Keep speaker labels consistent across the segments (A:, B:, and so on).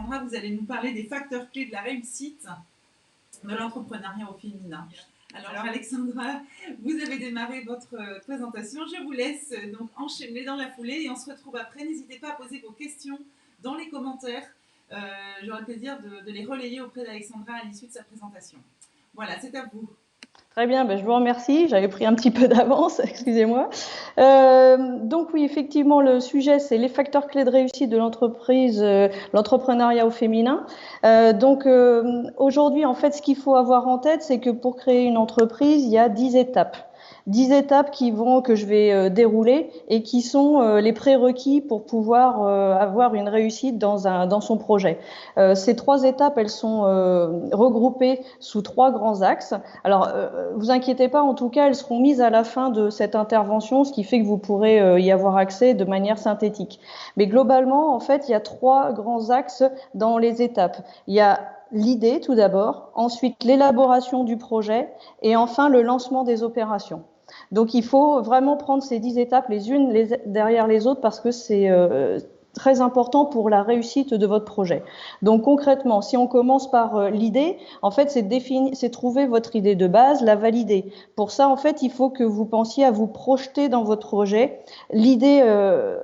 A: Alexandra, vous allez nous parler des facteurs clés de la réussite de l'entrepreneuriat au féminin. Alors Alexandra, vous avez démarré votre présentation. Je vous laisse donc enchaîner dans la foulée et on se retrouve après. N'hésitez pas à poser vos questions dans les commentaires. J'aurai le plaisir de les relayer auprès d'Alexandra à l'issue de sa présentation. Voilà, c'est à vous.
B: Très bien, je vous remercie. J'avais pris un petit peu d'avance, excusez-moi. Donc oui, effectivement, le sujet, c'est les facteurs clés de réussite de l'entreprise, l'entrepreneuriat au féminin. Aujourd'hui, en fait, ce qu'il faut avoir en tête, c'est que pour créer une entreprise, il y a 10 étapes. 10 étapes que je vais dérouler et qui sont les prérequis pour pouvoir avoir une réussite dans son projet. Ces 3 étapes, elles sont regroupées sous 3 grands axes. Alors, vous inquiétez pas, en tout cas, elles seront mises à la fin de cette intervention, ce qui fait que vous pourrez y avoir accès de manière synthétique. Mais globalement, en fait, il y a 3 grands axes dans les étapes. Il y a l'idée tout d'abord, ensuite l'élaboration du projet et enfin le lancement des opérations. Donc il faut vraiment prendre ces 10 étapes les unes derrière les autres parce que c'est très important pour la réussite de votre projet. Donc concrètement, si on commence par l'idée, en fait, c'est trouver votre idée de base, la valider. Pour ça, en fait, il faut que vous pensiez à vous projeter dans votre projet. L'idée,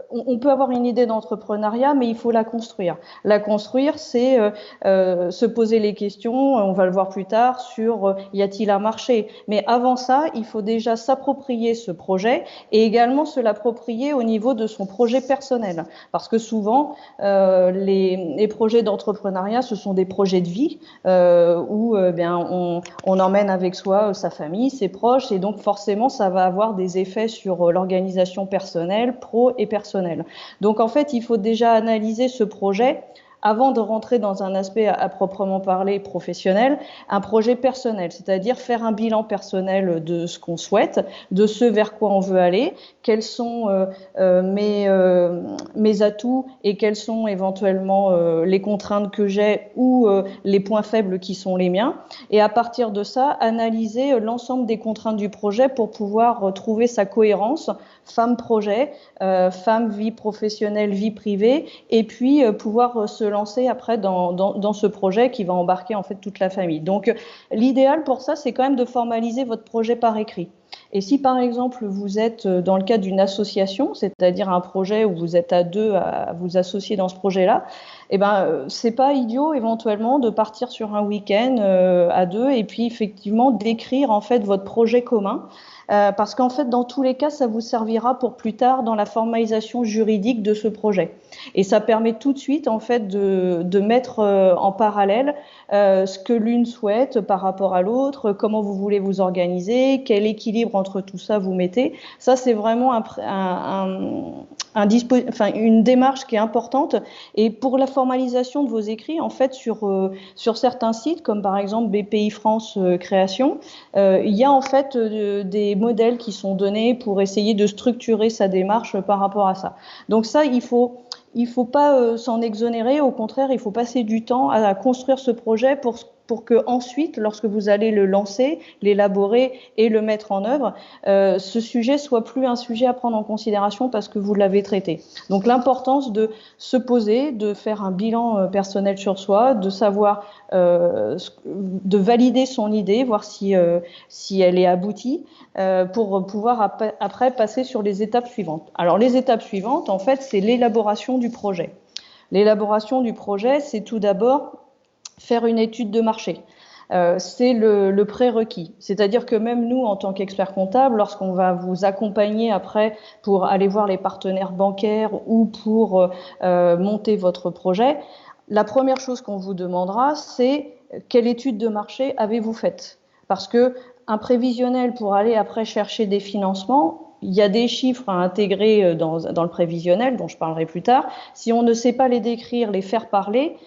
B: on peut avoir une idée d'entrepreneuriat, mais il faut la construire. La construire, c'est se poser les questions, on va le voir plus tard, sur y a-t-il un marché. Mais avant ça, il faut déjà s'approprier ce projet et également se l'approprier au niveau de son projet personnel. Parce que souvent, les projets d'entrepreneuriat, ce sont des projets de vie où on emmène avec soi sa famille, ses proches, et donc forcément, ça va avoir des effets sur l'organisation personnelle, pro et personnelle. Donc en fait, il faut déjà analyser ce projet avant de rentrer dans un aspect à proprement parler professionnel, un projet personnel, c'est-à-dire faire un bilan personnel de ce qu'on souhaite, de ce vers quoi on veut aller, quels sont mes atouts et quelles sont éventuellement les contraintes que j'ai ou les points faibles qui sont les miens. Et à partir de ça, analyser l'ensemble des contraintes du projet pour pouvoir trouver sa cohérence, femme-projet, femme, vie professionnelle, vie privée, et puis pouvoir se lancer après dans ce projet qui va embarquer en fait toute la famille. Donc l'idéal pour ça, c'est quand même de formaliser votre projet par écrit. Et si par exemple vous êtes dans le cadre d'une association, c'est-à-dire un projet où vous êtes à 2 à vous associer dans ce projet-là, c'est pas idiot éventuellement de partir sur un week-end à 2 et puis effectivement d'écrire en fait votre projet commun. Parce qu'en fait, dans tous les cas, ça vous servira pour plus tard dans la formalisation juridique de ce projet. Et ça permet tout de suite, en fait, de mettre en parallèle ce que l'une souhaite par rapport à l'autre, comment vous voulez vous organiser, quel équilibre entre tout ça vous mettez. Ça, c'est vraiment une démarche qui est importante. Et pour la formalisation de vos écrits, en fait, sur certains sites, comme par exemple BPI France Création, il y a en fait des modèles qui sont donnés pour essayer de structurer sa démarche par rapport à ça. Donc ça, il faut pas s'en exonérer, au contraire, il faut passer du temps à construire ce projet pour que ensuite, lorsque vous allez le lancer, l'élaborer et le mettre en œuvre, ce sujet soit plus un sujet à prendre en considération parce que vous l'avez traité. Donc l'importance de se poser, de faire un bilan personnel sur soi, de savoir, de valider son idée, voir si elle est aboutie, pour pouvoir après passer sur les étapes suivantes. Alors les étapes suivantes, en fait, c'est l'élaboration du projet. L'élaboration du projet, c'est tout d'abord faire une étude de marché. C'est le prérequis. C'est-à-dire que même nous, en tant qu'experts comptables, lorsqu'on va vous accompagner après pour aller voir les partenaires bancaires ou pour monter votre projet, la première chose qu'on vous demandera, c'est quelle étude de marché avez-vous faite ? Parce que un prévisionnel pour aller après chercher des financements, il y a des chiffres à intégrer dans le prévisionnel, dont je parlerai plus tard. Si on ne sait pas les décrire, les faire parler,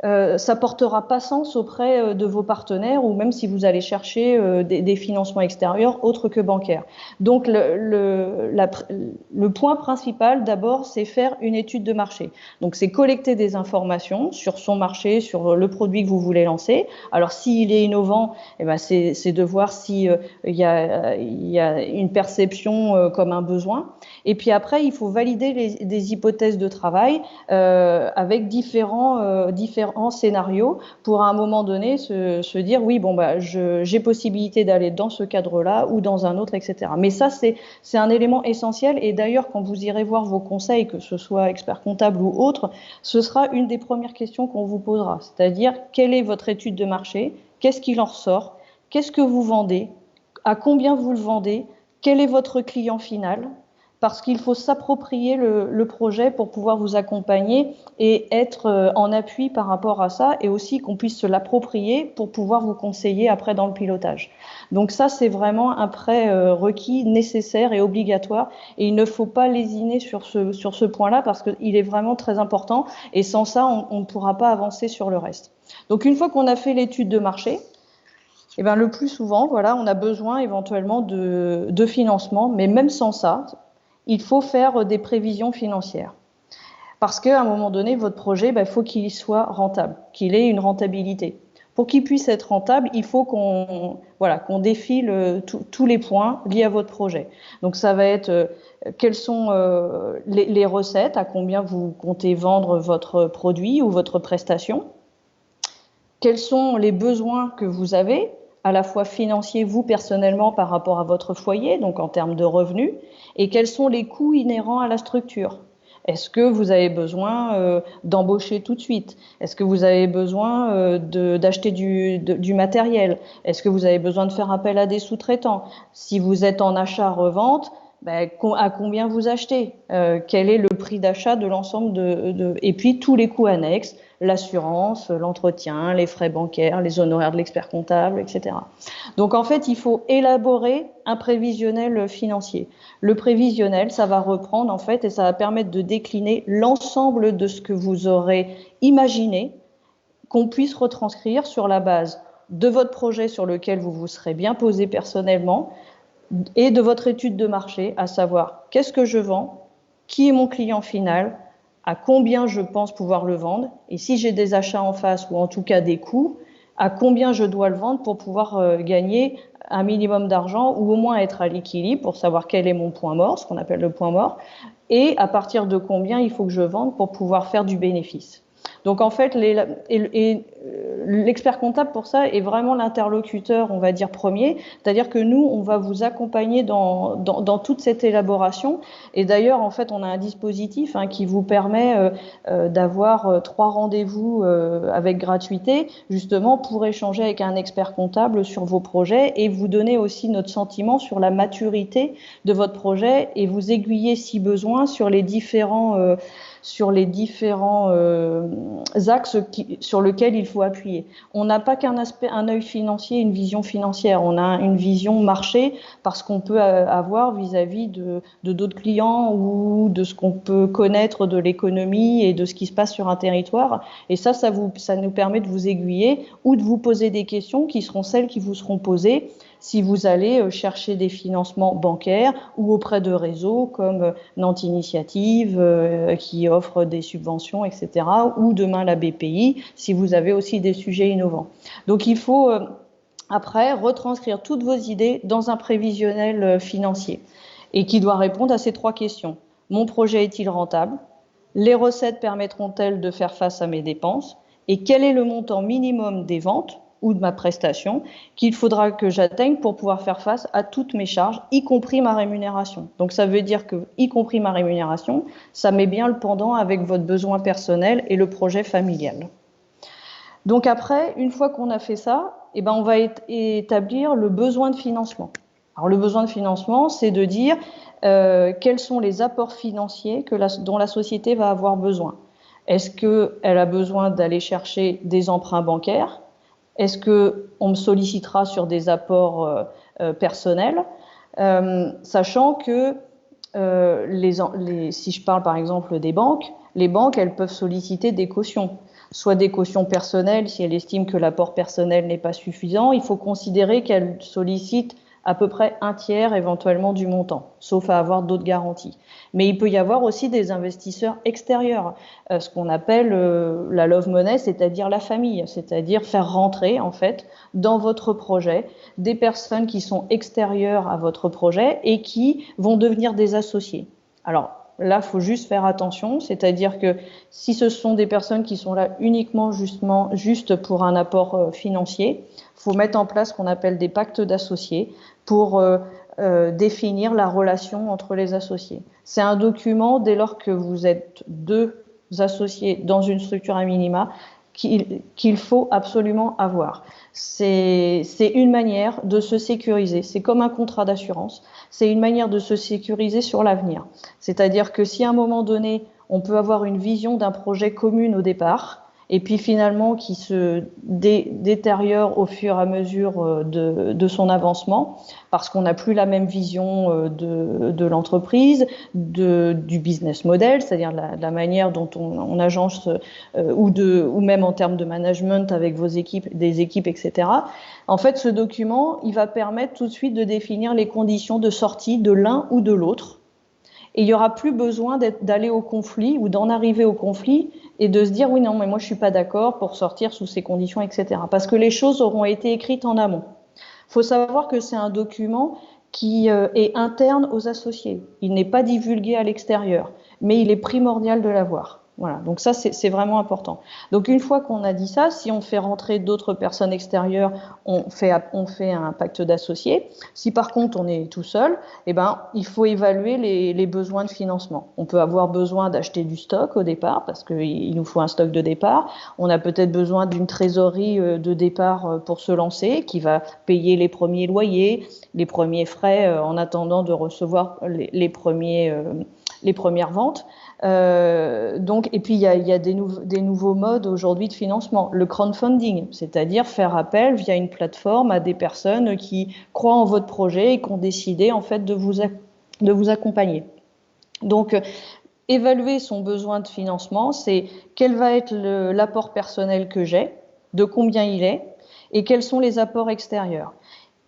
B: ça portera pas sens auprès de vos partenaires ou même si vous allez chercher des financements extérieurs autres que bancaires. Donc le point principal d'abord, c'est faire une étude de marché. Donc c'est collecter des informations sur son marché, sur le produit que vous voulez lancer. Alors s'il est innovant, eh ben c'est de voir si il y a une perception comme un besoin. Et puis après, il faut valider des hypothèses de travail avec différents scénarios pour à un moment donné se dire oui bon bah j'ai possibilité d'aller dans ce cadre-là ou dans un autre, etc. Mais ça c'est un élément essentiel et d'ailleurs quand vous irez voir vos conseils, que ce soit expert comptable ou autre, ce sera une des premières questions qu'on vous posera, c'est-à-dire quelle est votre étude de marché, qu'est-ce qu'il en ressort, qu'est-ce que vous vendez, à combien vous le vendez, quel est votre client final, parce qu'il faut s'approprier le projet pour pouvoir vous accompagner et être en appui par rapport à ça, et aussi qu'on puisse se l'approprier pour pouvoir vous conseiller après dans le pilotage. Donc ça, c'est vraiment un prérequis nécessaire et obligatoire, et il ne faut pas lésiner sur ce point-là, parce qu'il est vraiment très important, et sans ça, on ne pourra pas avancer sur le reste. Donc une fois qu'on a fait l'étude de marché, eh ben, le plus souvent, voilà, on a besoin éventuellement de financement, mais même sans ça, il faut faire des prévisions financières. Parce qu'à un moment donné, votre projet, il faut qu'il soit rentable, qu'il ait une rentabilité. Pour qu'il puisse être rentable, il faut qu'on défile tous les points liés à votre projet. Donc ça va être quelles sont les recettes, à combien vous comptez vendre votre produit ou votre prestation, quels sont les besoins que vous avez, à la fois financiers, vous personnellement, par rapport à votre foyer, donc en termes de revenus, et quels sont les coûts inhérents à la structure. Est-ce que vous avez besoin d'embaucher tout de suite? Est-ce que vous avez besoin d'acheter du matériel? Est-ce que vous avez besoin de faire appel à des sous-traitants? Si vous êtes en achat-revente, à combien vous achetez? Quel est le prix d'achat de l'ensemble et puis tous les coûts annexes, l'assurance, l'entretien, les frais bancaires, les honoraires de l'expert comptable, etc. Donc en fait, il faut élaborer un prévisionnel financier. Le prévisionnel, ça va reprendre en fait et ça va permettre de décliner l'ensemble de ce que vous aurez imaginé, qu'on puisse retranscrire sur la base de votre projet sur lequel vous vous serez bien posé personnellement et de votre étude de marché, à savoir qu'est-ce que je vends, qui est mon client final, à combien je pense pouvoir le vendre, et si j'ai des achats en face ou en tout cas des coûts, à combien je dois le vendre pour pouvoir gagner un minimum d'argent ou au moins être à l'équilibre pour savoir quel est mon point mort, ce qu'on appelle le point mort, et à partir de combien il faut que je vende pour pouvoir faire du bénéfice. Donc en fait, l'expert comptable pour ça est vraiment l'interlocuteur, on va dire, premier. C'est-à-dire que nous, on va vous accompagner dans toute cette élaboration. Et d'ailleurs, en fait, on a un dispositif qui vous permet d'avoir 3 rendez-vous avec gratuité, justement pour échanger avec un expert comptable sur vos projets et vous donner aussi notre sentiment sur la maturité de votre projet et vous aiguiller si besoin sur les différents axes sur lesquels il faut appuyer. On n'a pas un œil financier, une vision financière. On a une vision marché parce qu'on peut avoir vis-à-vis de d'autres clients ou de ce qu'on peut connaître de l'économie et de ce qui se passe sur un territoire. Et ça nous permet de vous aiguiller ou de vous poser des questions qui seront celles qui vous seront posées si vous allez chercher des financements bancaires ou auprès de réseaux comme Nantes Initiative qui offre des subventions, etc. ou demain la BPI si vous avez aussi des sujets innovants. Donc il faut après retranscrire toutes vos idées dans un prévisionnel financier et qui doit répondre à ces 3 questions. Mon projet est-il rentable? Les recettes permettront-elles de faire face à mes dépenses? Et quel est le montant minimum des ventes ou de ma prestation qu'il faudra que j'atteigne pour pouvoir faire face à toutes mes charges, y compris ma rémunération. Donc ça veut dire que, y compris ma rémunération, ça met bien le pendant avec votre besoin personnel et le projet familial. Donc après, une fois qu'on a fait ça, on va établir le besoin de financement. Alors le besoin de financement, c'est de dire quels sont les apports financiers dont la société va avoir besoin. Est-ce qu'elle a besoin d'aller chercher des emprunts bancaires? Est-ce qu'on me sollicitera sur des apports personnels, sachant que si je parle par exemple des banques, les banques, elles peuvent solliciter des cautions, soit des cautions personnelles si elles estiment que l'apport personnel n'est pas suffisant. Il faut considérer qu'elles sollicitent à peu près un tiers éventuellement du montant, sauf à avoir d'autres garanties. Mais il peut y avoir aussi des investisseurs extérieurs, ce qu'on appelle la love money, c'est-à-dire la famille, c'est-à-dire faire rentrer en fait dans votre projet des personnes qui sont extérieures à votre projet et qui vont devenir des associés. Alors là, il faut juste faire attention, c'est-à-dire que si ce sont des personnes qui sont là uniquement juste pour un apport financier, il faut mettre en place ce qu'on appelle des pactes d'associés pour définir la relation entre les associés. C'est un document, dès lors que vous êtes deux associés dans une structure à minima, qu'il faut absolument avoir. C'est une manière de se sécuriser. C'est comme un contrat d'assurance. C'est une manière de se sécuriser sur l'avenir. C'est-à-dire que si à un moment donné, on peut avoir une vision d'un projet commun au départ, et puis finalement qui se détériore au fur et à mesure de son avancement, parce qu'on n'a plus la même vision de l'entreprise, du business model, c'est-à-dire la manière dont on agence, ou même en termes de management avec vos équipes, des équipes, etc. En fait, ce document, il va permettre tout de suite de définir les conditions de sortie de l'un ou de l'autre. Et il n'y aura plus besoin d'aller au conflit ou d'en arriver au conflit et de se dire oui, non, mais moi je ne suis pas d'accord pour sortir sous ces conditions, etc. Parce que les choses auront été écrites en amont. Il faut savoir que c'est un document qui est interne aux associés. Il n'est pas divulgué à l'extérieur, mais il est primordial de l'avoir. Voilà, donc ça c'est vraiment important. Donc une fois qu'on a dit ça, si on fait rentrer d'autres personnes extérieures, on fait un pacte d'associés. Si par contre on est tout seul, eh ben, il faut évaluer les besoins de financement. On peut avoir besoin d'acheter du stock au départ, parce qu'il nous faut un stock de départ. On a peut-être besoin d'une trésorerie de départ pour se lancer, qui va payer les premiers loyers, les premiers frais en attendant de recevoir les premières ventes. Et puis il y a des nouveaux modes aujourd'hui de financement, le crowdfunding, c'est-à-dire faire appel via une plateforme à des personnes qui croient en votre projet et qui ont décidé en fait de vous accompagner. Donc évaluer son besoin de financement, c'est quel va être l'apport personnel que j'ai, de combien il est et quels sont les apports extérieurs.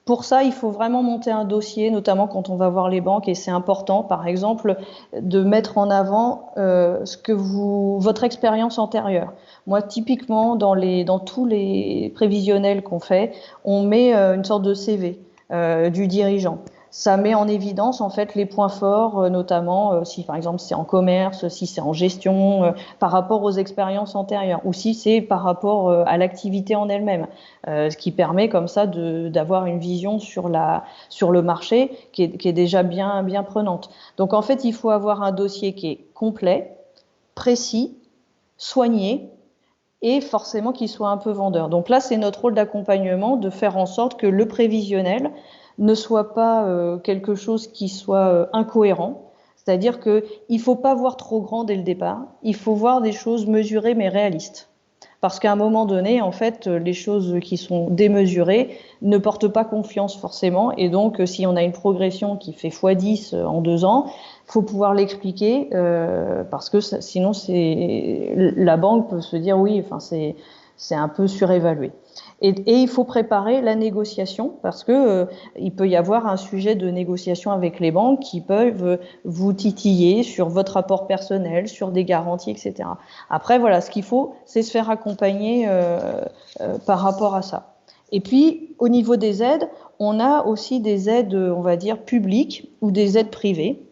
B: Pour ça, il faut vraiment monter un dossier, notamment quand on va voir les banques, et c'est important, par exemple, de mettre en avant votre expérience antérieure. Moi, typiquement, dans tous les prévisionnels qu'on fait, on met une sorte de CV du dirigeant. Ça met en évidence en fait les points forts, notamment si par exemple c'est en commerce, si c'est en gestion, par rapport aux expériences antérieures, ou si c'est par rapport à l'activité en elle-même, ce qui permet comme ça d'avoir une vision sur le marché qui est déjà bien prenante. Donc en fait, il faut avoir un dossier qui est complet, précis, soigné, et forcément qu'il soit un peu vendeur. Donc là, c'est notre rôle d'accompagnement, de faire en sorte que le prévisionnel ne soit pas quelque chose qui soit incohérent. C'est-à-dire qu'il ne faut pas voir trop grand dès le départ, il faut voir des choses mesurées mais réalistes. Parce qu'à un moment donné, en fait, les choses qui sont démesurées ne portent pas confiance forcément. Et donc, si on a une progression qui fait x10 en 2 ans, il faut pouvoir l'expliquer parce que sinon, la banque peut se dire oui, enfin, c'est un peu surévalué. Et il faut préparer la négociation parce que il peut y avoir un sujet de négociation avec les banques qui peuvent vous titiller sur votre apport personnel, sur des garanties, etc. Après, voilà, ce qu'il faut, c'est se faire accompagner par rapport à ça. Et puis, au niveau des aides, on a aussi des aides, on va dire, publiques ou des aides privées.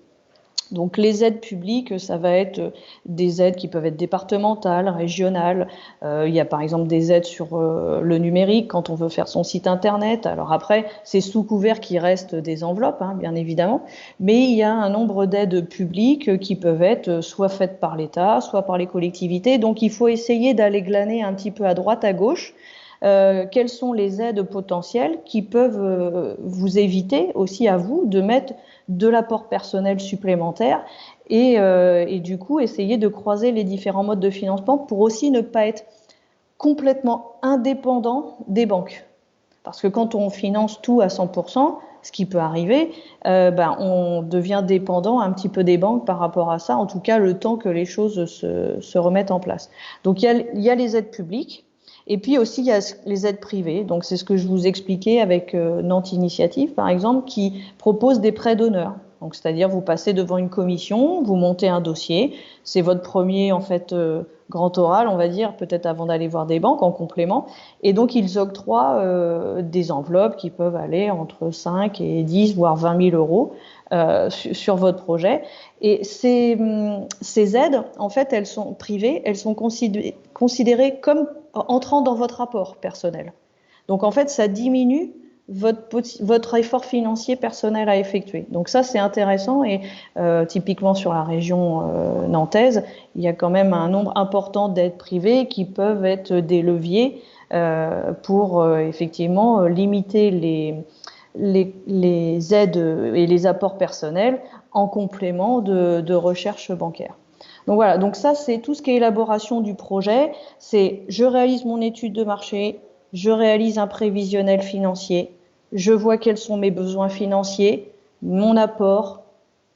B: Donc les aides publiques, ça va être des aides qui peuvent être départementales, régionales. Il y a par exemple des aides sur le numérique quand on veut faire son site internet. Alors après, c'est sous couvert qu'il reste des enveloppes, hein, bien évidemment. Mais il y a un nombre d'aides publiques qui peuvent être soit faites par l'État, soit par les collectivités. Donc il faut essayer d'aller glaner un petit peu à droite, à gauche. Quelles sont les aides potentielles qui peuvent vous éviter aussi à vous de mettre de l'apport personnel supplémentaire et du coup essayer de croiser les différents modes de financement pour aussi ne pas être complètement indépendant des banques. Parce que quand on finance tout à 100%, ce qui peut arriver, on devient dépendant un petit peu des banques par rapport à ça, en tout cas le temps que les choses se remettent en place. Donc il y a les aides publiques, et puis aussi il y a les aides privées. Donc c'est ce que je vous expliquais avec Nantes Initiative, par exemple, qui propose des prêts d'honneur. Donc c'est-à-dire vous passez devant une commission, vous montez un dossier, c'est votre premier en fait grand oral, on va dire, peut-être avant d'aller voir des banques en complément, et donc ils octroient des enveloppes qui peuvent aller entre 5 et 10 voire 20 000 euros sur votre projet. Et ces aides, en fait, elles sont privées, elles sont considérées comme entrant dans votre rapport personnel. Donc en fait, ça diminue votre effort financier personnel à effectuer. Donc ça, c'est intéressant, et typiquement sur la région nantaise, il y a quand même un nombre important d'aides privées qui peuvent être des leviers pour effectivement limiter les aides et les apports personnels en complément de recherche bancaire. Donc voilà, donc ça c'est tout ce qui est élaboration du projet, c'est je réalise mon étude de marché, je réalise un prévisionnel financier, je vois quels sont mes besoins financiers, mon apport,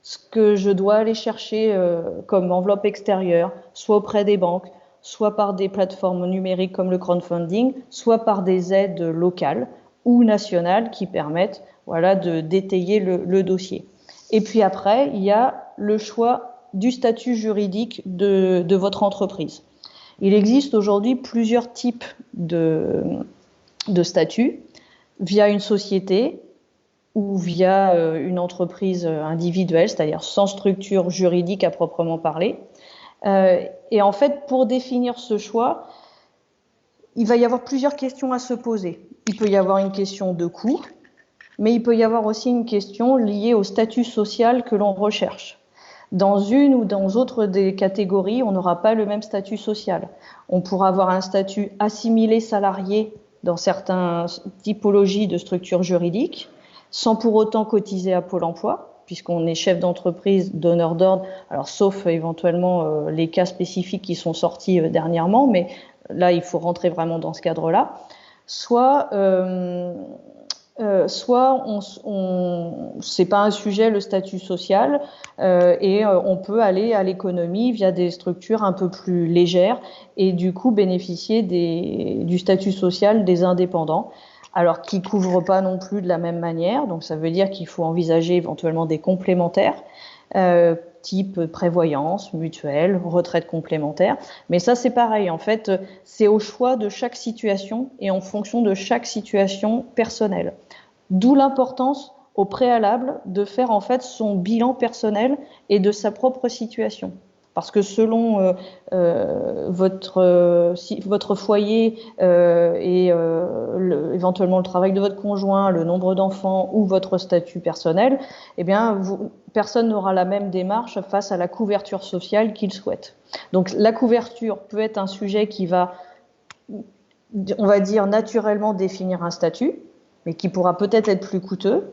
B: ce que je dois aller chercher comme enveloppe extérieure, soit auprès des banques, soit par des plateformes numériques comme le crowdfunding, soit par des aides locales ou nationales qui permettent d'étayer le dossier. Et puis après, il y a le choix du statut juridique de votre entreprise. Il existe aujourd'hui plusieurs types de statuts, via une société ou via une entreprise individuelle, c'est-à-dire sans structure juridique à proprement parler. Et en fait, pour définir ce choix, il va y avoir plusieurs questions à se poser. Il peut y avoir une question de coût, mais il peut y avoir aussi une question liée au statut social que l'on recherche. Dans une ou dans autre des catégories, on n'aura pas le même statut social. On pourra avoir un statut assimilé salarié dans certaines typologies de structures juridiques, sans pour autant cotiser à Pôle emploi, puisqu'on est chef d'entreprise, donneur d'ordre, alors sauf éventuellement les cas spécifiques qui sont sortis dernièrement, mais là il faut rentrer vraiment dans ce cadre-là. Soit c'est pas un sujet le statut social et on peut aller à l'économie via des structures un peu plus légères et du coup bénéficier du statut social des indépendants, alors qui couvrent pas non plus de la même manière. Donc ça veut dire qu'il faut envisager éventuellement des complémentaires type prévoyance, mutuelle, retraite complémentaire. Mais ça, c'est pareil. En fait, c'est au choix de chaque situation et en fonction de chaque situation personnelle. D'où l'importance au préalable de faire en fait son bilan personnel et de sa propre situation. Parce que selon votre foyer et éventuellement le travail de votre conjoint, le nombre d'enfants ou votre statut personnel, eh bien, personne n'aura la même démarche face à la couverture sociale qu'il souhaite. Donc la couverture peut être un sujet qui va, on va dire, naturellement définir un statut, mais qui pourra peut-être être plus coûteux.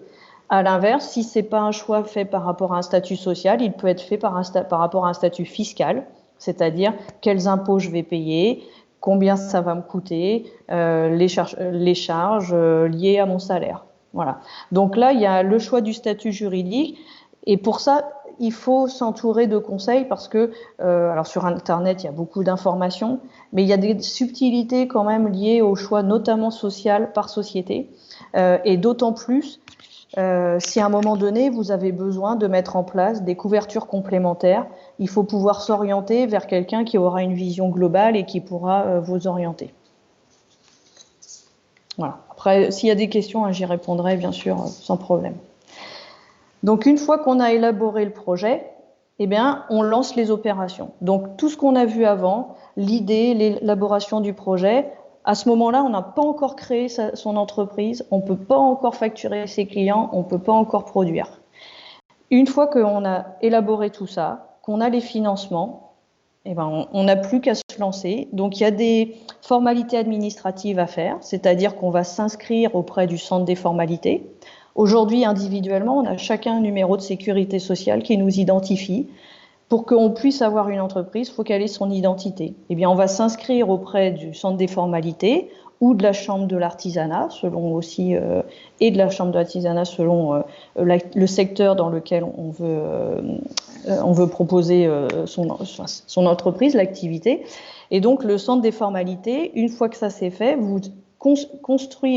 B: À l'inverse, si c'est pas un choix fait par rapport à un statut social, il peut être fait par rapport à un statut fiscal, c'est-à-dire quels impôts je vais payer, combien ça va me coûter, les charges liées à mon salaire. Voilà. Donc là, il y a le choix du statut juridique, et pour ça, il faut s'entourer de conseils parce que, alors sur Internet, il y a beaucoup d'informations, mais il y a des subtilités quand même liées au choix, notamment social par société, et d'autant plus si à un moment donné, vous avez besoin de mettre en place des couvertures complémentaires, il faut pouvoir s'orienter vers quelqu'un qui aura une vision globale et qui pourra vous orienter. Voilà. Après, s'il y a des questions, j'y répondrai bien sûr sans problème. Donc, une fois qu'on a élaboré le projet, eh bien, on lance les opérations. Donc, tout ce qu'on a vu avant, l'idée, l'élaboration du projet, à ce moment-là, on n'a pas encore créé son entreprise, on ne peut pas encore facturer ses clients, on ne peut pas encore produire. Une fois qu'on a élaboré tout ça, qu'on a les financements, eh ben, on n'a plus qu'à se lancer. Donc, il y a des formalités administratives à faire, c'est-à-dire qu'on va s'inscrire auprès du centre des formalités. Aujourd'hui, individuellement, on a chacun un numéro de sécurité sociale qui nous identifie. Pour qu'on puisse avoir une entreprise, il faut qu'elle ait son identité. Eh bien, on va s'inscrire auprès du centre des formalités, ou de la chambre de l'artisanat, selon aussi, et de la chambre de l'artisanat selon le secteur dans lequel on veut proposer son entreprise, l'activité. Et donc le centre des formalités, une fois que ça c'est fait, vous constitue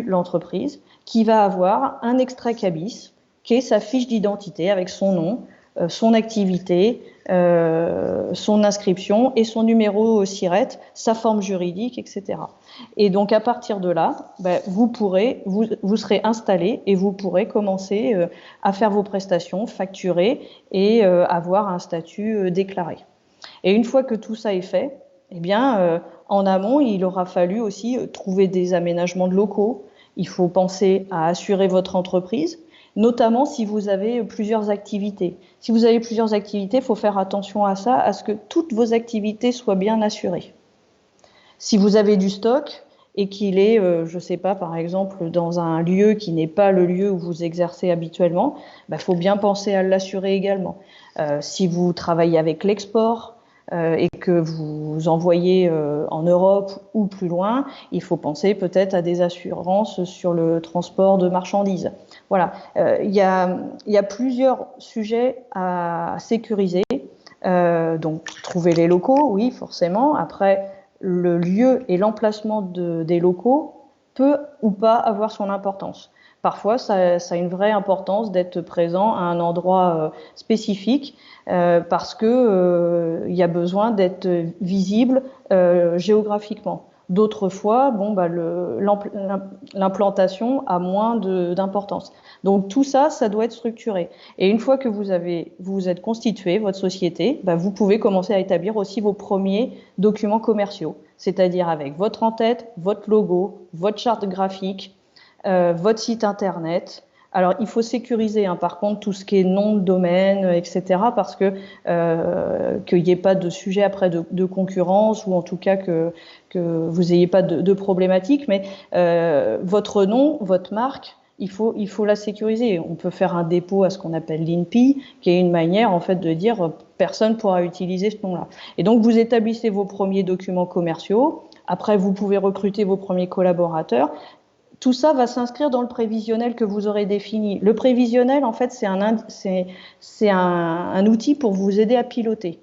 B: l'entreprise qui va avoir un extrait CABIS, qui est sa fiche d'identité avec son nom, son activité, son inscription et son numéro SIRET, sa forme juridique, etc. Et donc à partir de là, vous serez installé et vous pourrez commencer à faire vos prestations, facturer et avoir un statut déclaré. Et une fois que tout ça est fait, eh bien, en amont, il aura fallu aussi trouver des aménagements de locaux. Il faut penser à assurer votre entreprise, notamment si vous avez plusieurs activités. Si vous avez plusieurs activités, il faut faire attention à ça, à ce que toutes vos activités soient bien assurées. Si vous avez du stock et qu'il est, je ne sais pas, par exemple, dans un lieu qui n'est pas le lieu où vous exercez habituellement, faut bien penser à l'assurer également. Si vous travaillez avec l'export, et que vous envoyez en Europe ou plus loin, il faut penser peut-être à des assurances sur le transport de marchandises. Voilà, il y a plusieurs sujets à sécuriser. Donc, trouver les locaux, oui, forcément. Après, le lieu et l'emplacement des locaux peut ou pas avoir son importance. Parfois, ça a une vraie importance d'être présent à un endroit spécifique parce que y a besoin d'être visible géographiquement. D'autres fois, l'implantation a moins d'importance. Donc tout ça, ça doit être structuré. Et une fois que vous vous êtes constitué, votre société, vous pouvez commencer à établir aussi vos premiers documents commerciaux, c'est-à-dire avec votre en-tête, votre logo, votre charte graphique, votre site internet. Alors, il faut sécuriser, par contre, tout ce qui est nom de domaine, etc., parce que qu'il n'y ait pas de sujet après de concurrence, ou en tout cas que vous n'ayez pas de problématique. Mais votre nom, votre marque, il faut la sécuriser. On peut faire un dépôt à ce qu'on appelle l'INPI, qui est une manière, en fait, de dire personne ne pourra utiliser ce nom-là. Et donc, vous établissez vos premiers documents commerciaux. Après, vous pouvez recruter vos premiers collaborateurs. Tout ça va s'inscrire dans le prévisionnel que vous aurez défini. Le prévisionnel, en fait, c'est un outil pour vous aider à piloter.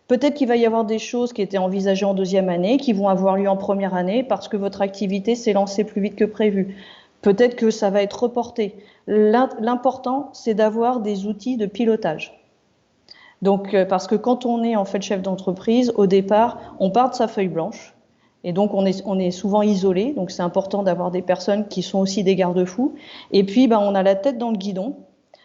B: Peut-être qu'il va y avoir des choses qui étaient envisagées en deuxième année, qui vont avoir lieu en première année parce que votre activité s'est lancée plus vite que prévu. Peut-être que ça va être reporté. L'important, c'est d'avoir des outils de pilotage. Donc, parce que quand on est en fait chef d'entreprise, au départ, on part de sa feuille blanche. Et donc, on est souvent isolé. Donc, c'est important d'avoir des personnes qui sont aussi des garde-fous. Et puis, on a la tête dans le guidon.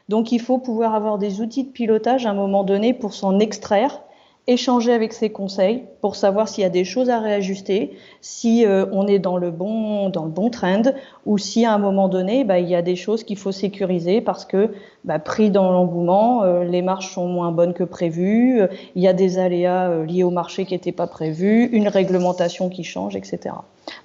B: Donc, il faut pouvoir avoir des outils de pilotage à un moment donné pour s'en extraire, échanger avec ses conseils pour savoir s'il y a des choses à réajuster, si on est dans le bon trend, ou si à un moment donné, il y a des choses qu'il faut sécuriser parce que pris dans l'engouement, les marges sont moins bonnes que prévues, il y a des aléas liés au marché qui n'étaient pas prévus, une réglementation qui change, etc.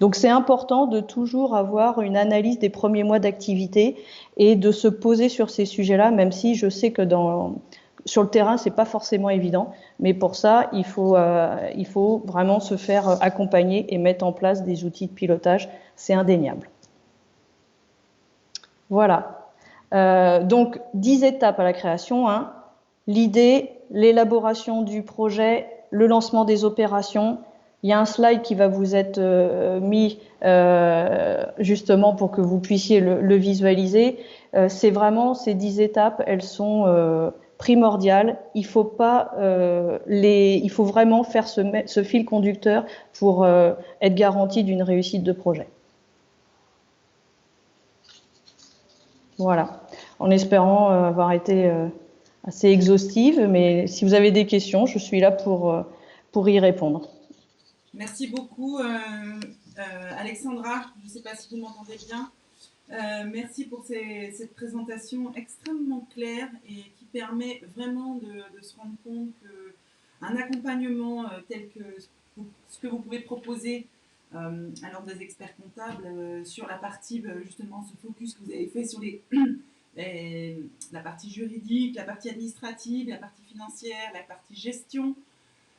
B: Donc c'est important de toujours avoir une analyse des premiers mois d'activité et de se poser sur ces sujets-là, même si je sais que sur le terrain, c'est pas forcément évident, mais pour ça, il faut vraiment se faire accompagner et mettre en place des outils de pilotage. C'est indéniable. Voilà. Donc, 10 étapes à la création. L'idée, l'élaboration du projet, le lancement des opérations. Il y a un slide qui va vous être mis justement pour que vous puissiez le visualiser. C'est vraiment ces 10 étapes, elles sont primordial. Il faut vraiment faire ce fil conducteur pour être garanti d'une réussite de projet. Voilà. En espérant avoir été assez exhaustive, mais si vous avez des questions, je suis là pour y répondre.
A: Merci beaucoup, Alexandra. Je ne sais pas si vous m'entendez bien. Merci pour cette présentation extrêmement claire et qui permet vraiment de se rendre compte qu'un accompagnement tel que ce que vous pouvez proposer alors des experts comptables sur la partie, justement, ce focus que vous avez fait sur la partie juridique, la partie administrative, la partie financière, la partie gestion,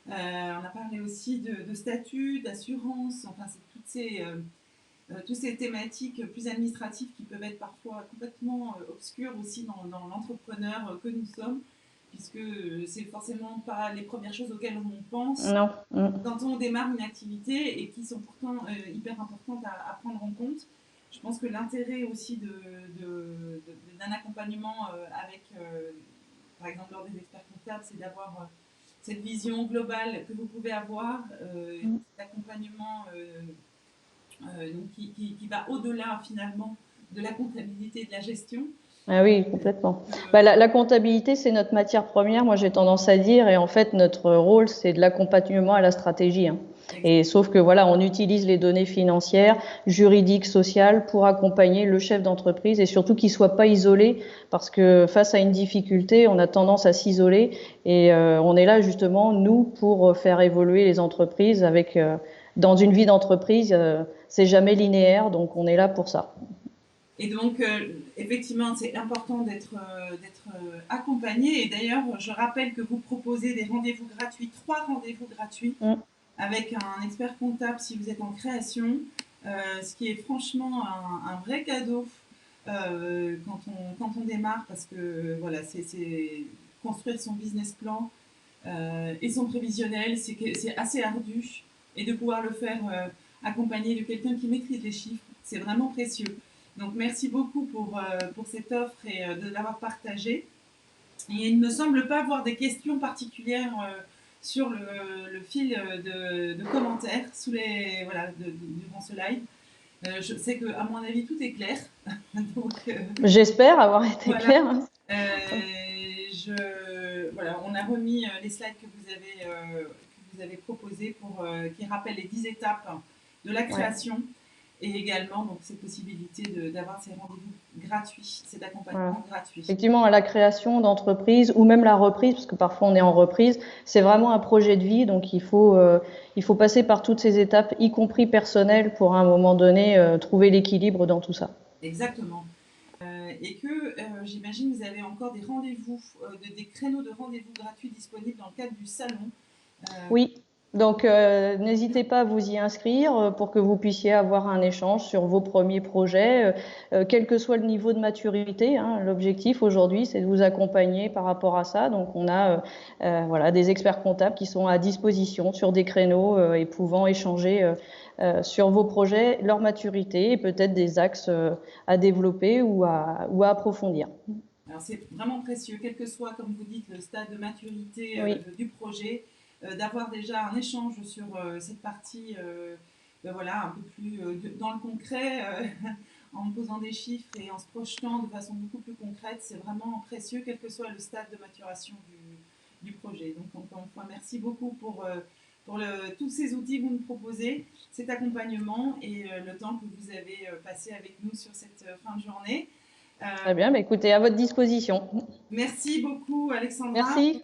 A: On a parlé aussi de statut, d'assurance, enfin c'est toutes ces thématiques plus administratives qui peuvent être parfois complètement obscures aussi dans l'entrepreneur que nous sommes, puisque c'est forcément pas les premières choses auxquelles on pense
B: Non.
A: quand on démarre une activité et qui sont pourtant hyper importantes à prendre en compte. Je pense que l'intérêt aussi d'un accompagnement avec, par exemple, lors des experts comptables, c'est d'avoir cette vision globale que vous pouvez avoir, cet accompagnement donc qui va au-delà finalement de la comptabilité et de la gestion.
B: Ah oui, complètement. La comptabilité, c'est notre matière première, moi j'ai tendance à dire, et en fait notre rôle, c'est de l'accompagnement à la stratégie. Hein. Et sauf que voilà, on utilise les données financières, juridiques, sociales pour accompagner le chef d'entreprise et surtout qu'il soit pas isolé, parce que face à une difficulté, on a tendance à s'isoler et on est là justement nous pour faire évoluer les entreprises avec dans une vie d'entreprise, c'est jamais linéaire, donc on est là pour ça.
A: Et donc, effectivement, c'est important d'être accompagné. Et d'ailleurs, je rappelle que vous proposez des rendez-vous gratuits, 3 rendez-vous gratuits avec un expert comptable si vous êtes en création, ce qui est franchement un vrai cadeau quand on démarre, parce que voilà, c'est construire son business plan et son prévisionnel, c'est assez ardu. Et de pouvoir le faire accompagné de quelqu'un qui maîtrise les chiffres, c'est vraiment précieux. Donc merci beaucoup pour cette offre et de l'avoir partagée. Et il ne me semble pas avoir des questions particulières sur le fil de commentaires durant ce live. Je sais qu'à mon avis, tout est clair. Donc,
B: j'espère avoir été claire. Hein.
A: Voilà, on a remis les slides que vous avez proposés qui rappellent les 10 étapes de la création. Ouais. Et également donc ces possibilités d'avoir ces rendez-vous gratuits, cet accompagnement gratuit.
B: Effectivement, la création d'entreprise ou même la reprise, parce que parfois on est en reprise, c'est vraiment un projet de vie, donc il faut passer par toutes ces étapes, y compris personnelles, pour à un moment donné trouver l'équilibre dans tout ça.
A: Exactement. Et que j'imagine vous avez encore des rendez-vous, des créneaux de rendez-vous gratuits disponibles dans le cadre du salon.
B: Oui. Donc, n'hésitez pas à vous y inscrire pour que vous puissiez avoir un échange sur vos premiers projets, quel que soit le niveau de maturité. Hein. L'objectif aujourd'hui, c'est de vous accompagner par rapport à ça. Donc, on a voilà, des experts comptables qui sont à disposition sur des créneaux et pouvant échanger sur vos projets, leur maturité et peut-être des axes à développer ou à approfondir.
A: Alors, c'est vraiment précieux, quel que soit, comme vous dites, le stade de maturité du projet. D'avoir déjà un échange sur cette partie voilà, un peu plus dans le concret, en posant des chiffres et en se projetant de façon beaucoup plus concrète, c'est vraiment précieux, quel que soit le stade de maturation du projet. Donc, encore une fois, merci beaucoup pour tous ces outils que vous nous proposez, cet accompagnement et le temps que vous avez passé avec nous sur cette fin de journée.
B: Très bien, écoutez, à votre disposition.
A: Merci beaucoup, Alexandra.
B: Merci.